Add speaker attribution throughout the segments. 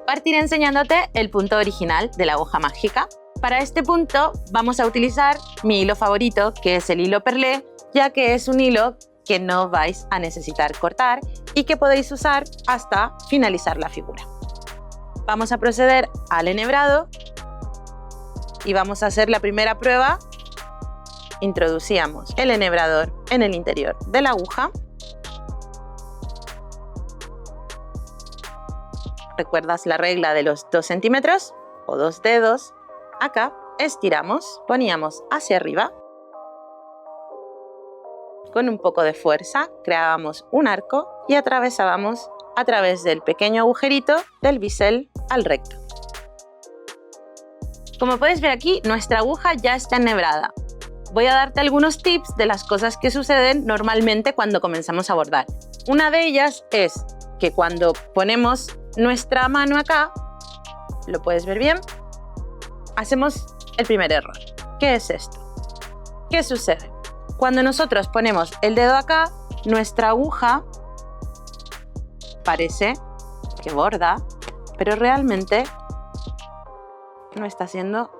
Speaker 1: Partiré enseñándote el punto original de la aguja mágica. Para este punto vamos a utilizar mi hilo favorito, que es el hilo perlé, ya que es un hilo que no vais a necesitar cortar y que podéis usar hasta finalizar la figura. Vamos a proceder al enhebrado y vamos a hacer la primera prueba. Introducíamos el enhebrador en el interior de la aguja. ¿Recuerdas la regla de los 2 centímetros o 2 dedos? Acá estiramos, poníamos hacia arriba. Con un poco de fuerza creábamos un arco y atravesábamos a través del pequeño agujerito del bisel al recto. Como puedes ver aquí, nuestra aguja ya está enhebrada. Voy a darte algunos tips de las cosas que suceden normalmente cuando comenzamos a bordar. Una de ellas es que cuando ponemos nuestra mano acá, ¿lo puedes ver bien? Hacemos el primer error. ¿Qué es esto? ¿Qué sucede? Cuando nosotros ponemos el dedo acá, nuestra aguja parece que borda, pero realmente no está haciendo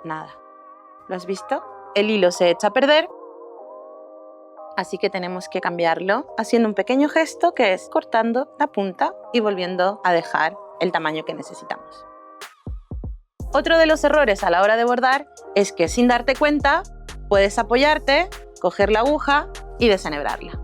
Speaker 1: nada. ¿Lo has visto? El hilo se echa a perder, así que tenemos que cambiarlo haciendo un pequeño gesto que es cortando la punta y volviendo a dejar el tamaño que necesitamos. Otro de los errores a la hora de bordar es que sin darte cuenta puedes apoyarte, coger la aguja y desenhebrarla.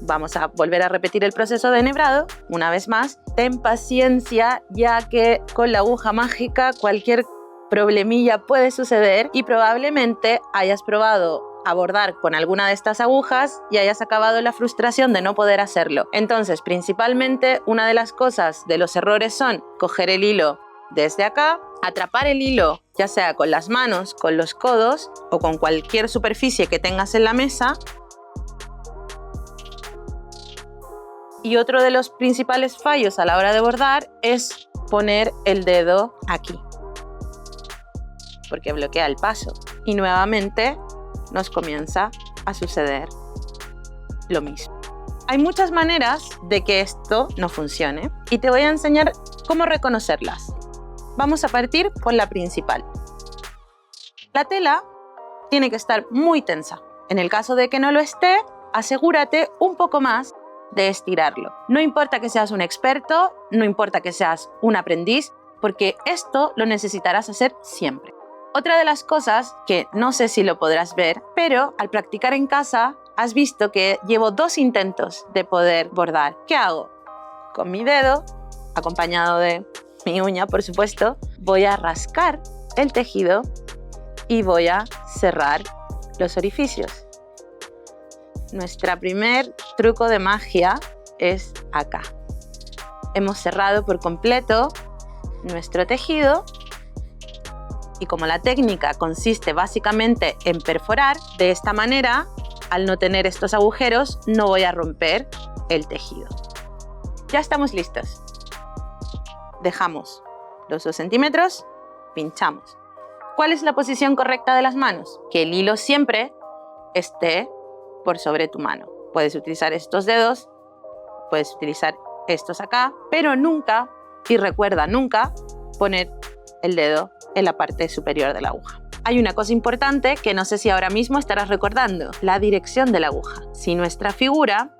Speaker 1: Vamos a volver a repetir el proceso de enhebrado una vez más. Ten paciencia, ya que con la aguja mágica cualquier problemilla puede suceder y probablemente hayas probado a bordar con alguna de estas agujas y hayas acabado en la frustración de no poder hacerlo. Entonces, principalmente, una de las cosas de los errores son coger el hilo desde acá, atrapar el hilo ya sea con las manos, con los codos o con cualquier superficie que tengas en la mesa. Y otro de los principales fallos a la hora de bordar es poner el dedo aquí, porque bloquea el paso y nuevamente nos comienza a suceder lo mismo. Hay muchas maneras de que esto no funcione y te voy a enseñar cómo reconocerlas. Vamos a partir por la principal. La tela tiene que estar muy tensa. En el caso de que no lo esté, asegúrate un poco más de estirarlo. No importa que seas un experto, no importa que seas un aprendiz, porque esto lo necesitarás hacer siempre. Otra de las cosas que no sé si lo podrás ver, pero al practicar en casa has visto que llevo 2 intentos de poder bordar. ¿Qué hago? Con mi dedo, acompañado de mi uña, por supuesto, voy a rascar el tejido y voy a cerrar los orificios. Nuestro primer truco de magia es acá. Hemos cerrado por completo nuestro tejido y como la técnica consiste básicamente en perforar, de esta manera, al no tener estos agujeros, no voy a romper el tejido. Ya estamos listos. Dejamos los 2 centímetros, pinchamos. ¿Cuál es la posición correcta de las manos? Que el hilo siempre esté por sobre tu mano. Puedes utilizar estos dedos, puedes utilizar estos acá, pero nunca, y recuerda nunca, poner el dedo en la parte superior de la aguja. Hay una cosa importante que no sé si ahora mismo estarás recordando, la dirección de la aguja. Si nuestra figura,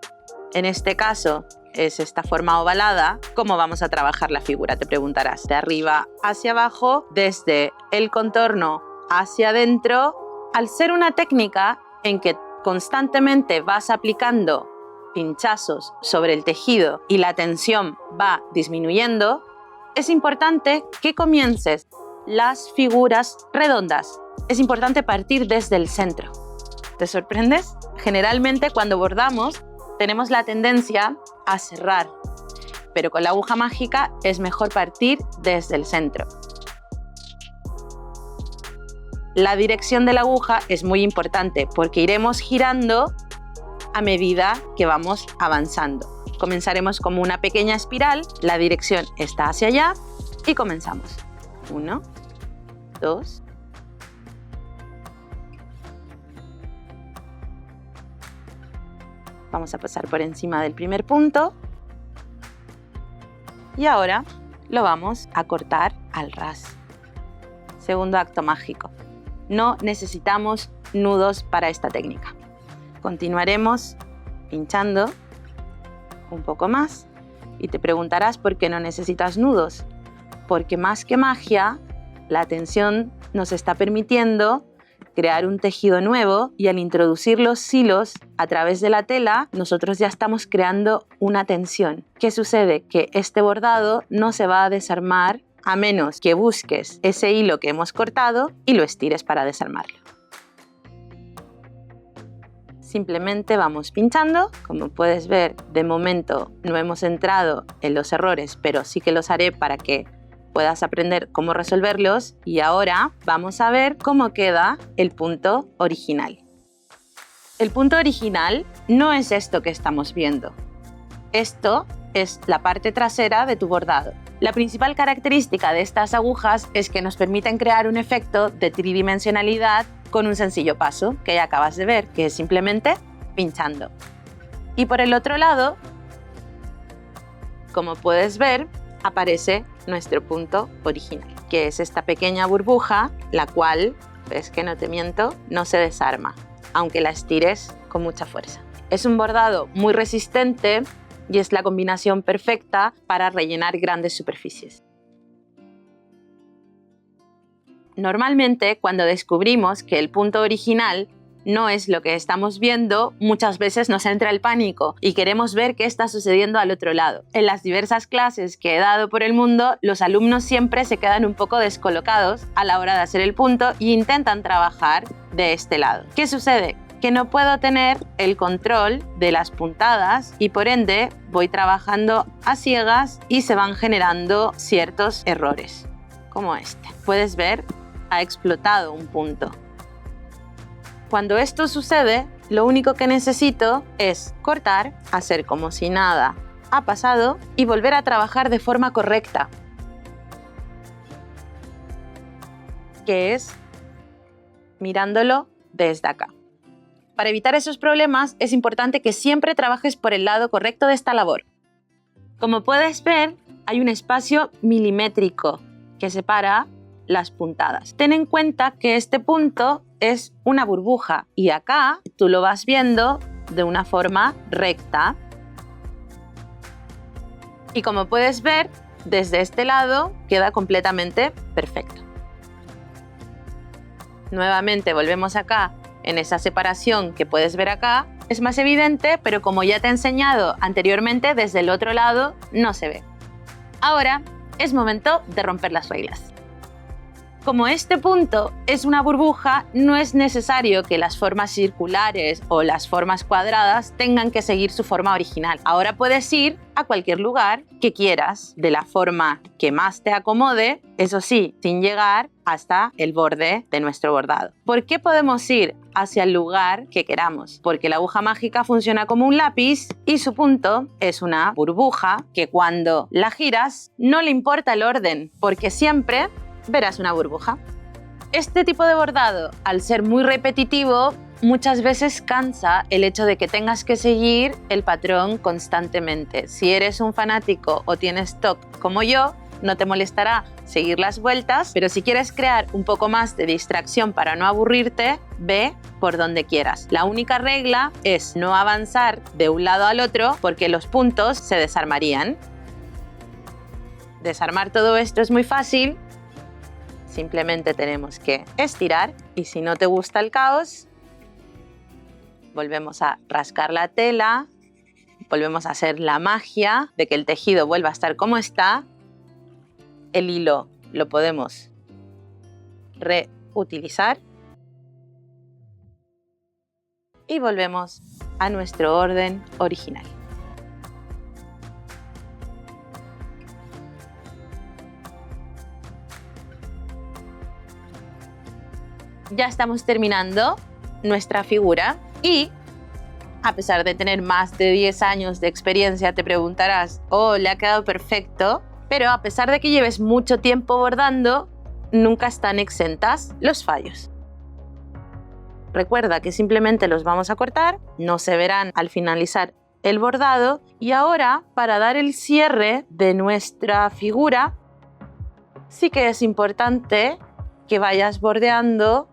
Speaker 1: en este caso, es esta forma ovalada, ¿cómo vamos a trabajar la figura? Te preguntarás. De arriba hacia abajo, desde el contorno hacia adentro. Al ser una técnica en que constantemente vas aplicando pinchazos sobre el tejido y la tensión va disminuyendo, es importante que comiences las figuras redondas. Es importante partir desde el centro. ¿Te sorprendes? Generalmente cuando bordamos tenemos la tendencia a cerrar, pero con la aguja mágica es mejor partir desde el centro. La dirección de la aguja es muy importante porque iremos girando a medida que vamos avanzando. Comenzaremos como una pequeña espiral, la dirección está hacia allá y comenzamos. 1, 2, vamos a pasar por encima del primer punto Y ahora lo vamos a cortar al ras. Segundo acto mágico. No necesitamos nudos para esta técnica. Continuaremos pinchando un poco más y te preguntarás por qué no necesitas nudos. Porque más que magia, la tensión nos está permitiendo crear un tejido nuevo y al introducir los hilos a través de la tela, nosotros ya estamos creando una tensión. ¿Qué sucede? Que este bordado no se va a desarmar a menos que busques ese hilo que hemos cortado y lo estires para desarmarlo. Simplemente vamos pinchando. Como puedes ver, de momento no hemos entrado en los errores, pero sí que los haré para que puedas aprender cómo resolverlos. Y ahora vamos a ver cómo queda el punto original. El punto original no es esto que estamos viendo. Esto es la parte trasera de tu bordado. La principal característica de estas agujas es que nos permiten crear un efecto de tridimensionalidad con un sencillo paso que ya acabas de ver, que es simplemente pinchando. Y por el otro lado, como puedes ver, aparece nuestro punto original, que es esta pequeña burbuja, la cual, ves que no te miento, no se desarma, aunque la estires con mucha fuerza. Es un bordado muy resistente y es la combinación perfecta para rellenar grandes superficies. Normalmente, cuando descubrimos que el punto original no es lo que estamos viendo, muchas veces nos entra el pánico y queremos ver qué está sucediendo al otro lado. En las diversas clases que he dado por el mundo, los alumnos siempre se quedan un poco descolocados a la hora de hacer el punto e intentan trabajar de este lado. ¿Qué sucede? Que no puedo tener el control de las puntadas y por ende voy trabajando a ciegas y se van generando ciertos errores, como este. Puedes ver, ha explotado un punto. Cuando esto sucede, lo único que necesito es cortar, hacer como si nada ha pasado y volver a trabajar de forma correcta, que es mirándolo desde acá. Para evitar esos problemas es importante que siempre trabajes por el lado correcto de esta labor. Como puedes ver, hay un espacio milimétrico que separa las puntadas. Ten en cuenta que este punto es una burbuja y acá tú lo vas viendo de una forma recta. Y como puedes ver, desde este lado queda completamente perfecto. Nuevamente volvemos acá en esa separación que puedes ver acá. Es más evidente, pero como ya te he enseñado anteriormente, desde el otro lado no se ve. Ahora es momento de romper las reglas. Como este punto es una burbuja, no es necesario que las formas circulares o las formas cuadradas tengan que seguir su forma original. Ahora puedes ir a cualquier lugar que quieras, de la forma que más te acomode, eso sí, sin llegar hasta el borde de nuestro bordado. ¿Por qué podemos ir hacia el lugar que queramos? Porque la aguja mágica funciona como un lápiz y su punto es una burbuja que cuando la giras no le importa el orden, porque siempre verás una burbuja. Este tipo de bordado, al ser muy repetitivo, muchas veces cansa el hecho de que tengas que seguir el patrón constantemente. Si eres un fanático o tienes TOC como yo, no te molestará seguir las vueltas, pero si quieres crear un poco más de distracción para no aburrirte, ve por donde quieras. La única regla es no avanzar de un lado al otro porque los puntos se desarmarían. Desarmar todo esto es muy fácil. Simplemente tenemos que estirar y si no te gusta el caos, volvemos a rascar la tela, volvemos a hacer la magia de que el tejido vuelva a estar como está. El hilo lo podemos reutilizar y volvemos a nuestro orden original. Ya estamos terminando nuestra figura y a pesar de tener más de 10 años de experiencia te preguntarás, oh, le ha quedado perfecto, pero a pesar de que lleves mucho tiempo bordando, nunca están exentas los fallos. Recuerda que simplemente los vamos a cortar, no se verán al finalizar el bordado y ahora para dar el cierre de nuestra figura sí que es importante que vayas bordeando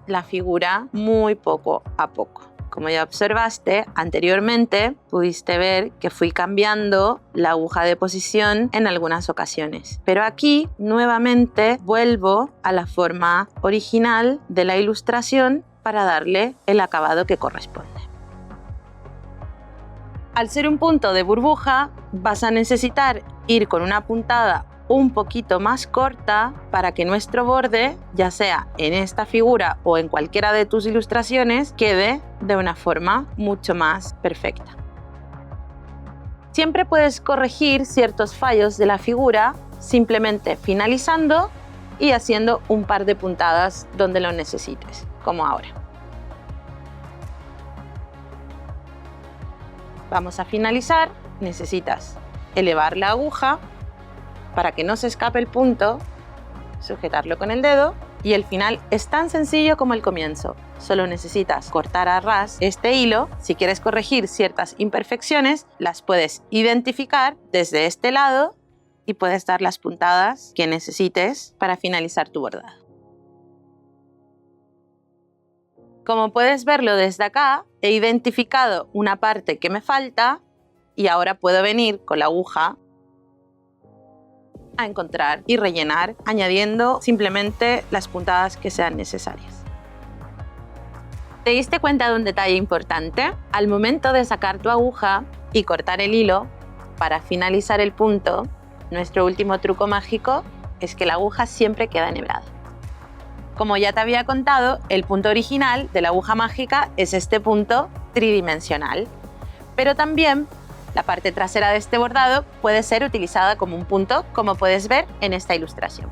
Speaker 1: la figura muy poco a poco. Como ya observaste anteriormente, pudiste ver que fui cambiando la aguja de posición en algunas ocasiones. Pero aquí nuevamente vuelvo a la forma original de la ilustración para darle el acabado que corresponde. Al ser un punto de burbuja, vas a necesitar ir con una puntada un poquito más corta para que nuestro borde, ya sea en esta figura o en cualquiera de tus ilustraciones, quede de una forma mucho más perfecta. Siempre puedes corregir ciertos fallos de la figura simplemente finalizando y haciendo un par de puntadas donde lo necesites, como ahora. Vamos a finalizar, necesitas elevar la aguja para que no se escape el punto, sujetarlo con el dedo y el final es tan sencillo como el comienzo. Solo necesitas cortar a ras este hilo. Si quieres corregir ciertas imperfecciones, las puedes identificar desde este lado y puedes dar las puntadas que necesites para finalizar tu bordado. Como puedes verlo desde acá, he identificado una parte que me falta y ahora puedo venir con la aguja a encontrar y rellenar, añadiendo simplemente las puntadas que sean necesarias. ¿Te diste cuenta de un detalle importante? Al momento de sacar tu aguja y cortar el hilo para finalizar el punto, nuestro último truco mágico es que la aguja siempre queda enhebrada. Como ya te había contado, el punto original de la aguja mágica es este punto tridimensional, pero también la parte trasera de este bordado puede ser utilizada como un punto, como puedes ver en esta ilustración.